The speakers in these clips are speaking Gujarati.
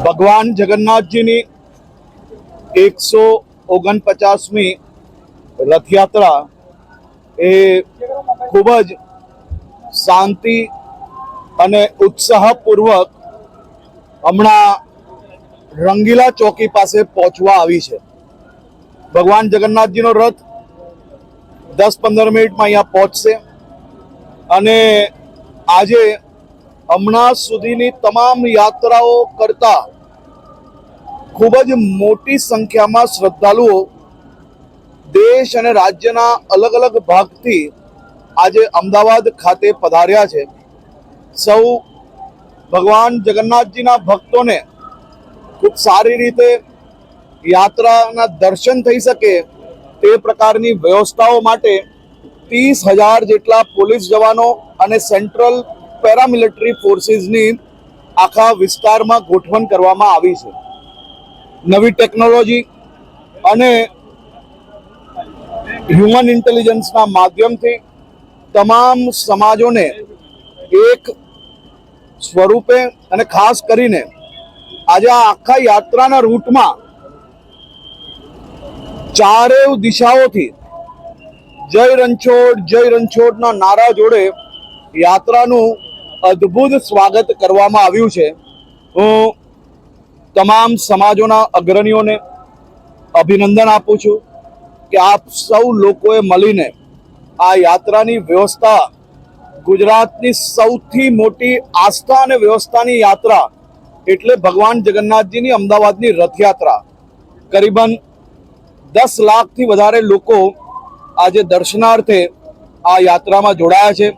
ભગવાન જગન્નાથજીની 149મી રથયાત્રા એ ખૂબ જ શાંતિ અને ઉત્સાહપૂર્વક હમણાં રંગીલા ચોકી પાસે પહોંચવા આવી છે। ભગવાન જગન્નાથજીનો રથ 10-15 મિનિટમાં અહીંયા પહોંચશે અને આજે હમણાં સુધીની તમામ યાત્રાઓ કરતા ખૂબ જ મોટી સંખ્યામાં શ્રદ્ધાળુઓ દેશ અને રાજ્યના અલગ અલગ ભાગથી આજે અમદાવાદ ખાતે પધાર્યા છે। સૌ ભગવાન જગન્નાથજીના ભક્તોને ખૂબ સારી રીતે યાત્રાના દર્શન થઈ શકે તે પ્રકારની વ્યવસ્થાઓ માટે 30,000 જેટલા પોલીસ જવાનો અને સેન્ટ્રલ પેરામિલિટરી ફોર્સિસની આખા વિસ્તારમાં ગોઠવણ કરવામાં આવી છે। નવી ટેકનોલોજી અને હ્યુમન ઇન્ટેલિજન્સના માધ્યમથી તમામ સમાજોને એક સ્વરૂપે અને ખાસ કરીને આજે આ આખા યાત્રાના રૂટમાં ચારેય દિશાઓથી જય રણછોડના નારા જોડે યાત્રાનું અદ્ભુત સ્વાગત કરવામાં આવ્યું છે। હું તમામ સમાજોના અગ્રણીઓને અભિનંદન આપું છું કે આપ સૌ લોકોએ મળીને આ યાત્રાની વ્યવસ્થા, ગુજરાતની સૌથી મોટી આસ્થા અને વ્યવસ્થાની યાત્રા એટલે ભગવાન જગન્નાથજીની અમદાવાદની રથયાત્રા, કરીબન 10 લાખથી વધારે લોકો આજે દર્શનાર્થે આ યાત્રામાં જોડાયા છે।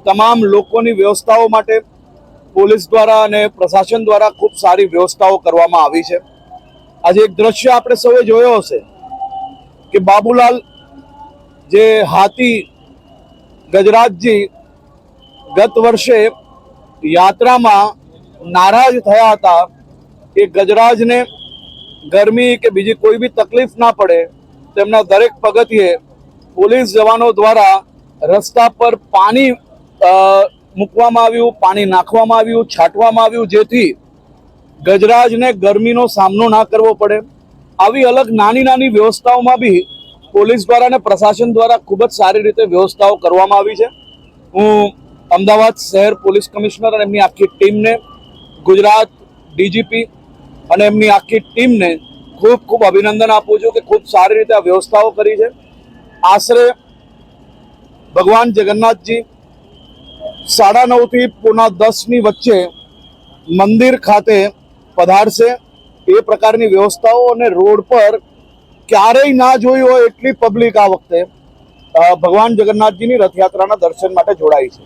તમામ લોકોની વ્યવસ્થાઓ માટે પોલીસ દ્વારા અને પ્રશાસન દ્વારા ખૂબ સારી વ્યવસ્થાઓ કરવામાં આવી છે। આજે એક દ્રશ્ય આપણે સૌએ જોયો હશે કે બાબુલાલ જે હાથી ગજરાજજી ગત વર્ષે યાત્રામાં નારાજ થયા હતા, એ ગજરાજને ગરમી કે બીજી કોઈ બી તકલીફ ના પડે તેમના દરેક પગથિયે પોલીસ જવાનો દ્વારા રસ્તા પર પાણી મૂકવામાં આવ્યું, પાણી નાખવામાં આવ્યું, છાંટવામાં આવ્યું, જેથી ગજરાજને ગરમીનો સામનો ના કરવો પડે। આવી અલગ નાની નાની વ્યવસ્થાઓમાં બી પોલીસ દ્વારા અને પ્રશાસન દ્વારા ખૂબ જ સારી રીતે વ્યવસ્થાઓ કરવામાં આવી છે। હું અમદાવાદ શહેર પોલીસ કમિશનર અને એમની આખી ટીમને, ગુજરાત ડીજીપી અને એમની આખી ટીમને ખૂબ ખૂબ અભિનંદન આપું છું કે ખૂબ સારી રીતે આ વ્યવસ્થાઓ કરી છે। આશરે ભગવાન જગન્નાથજી 9:30 થી 9:45ની વચ્ચે મંદિર ખાતે પધારશે। એ પ્રકારની વ્યવસ્થાઓ અને રોડ પર ક્યારેય ના જોઈ હોય એટલી પબ્લિક આ વખતે ભગવાન જગન્નાથજીની રથયાત્રાના દર્શન માટે જોડાઈ છે।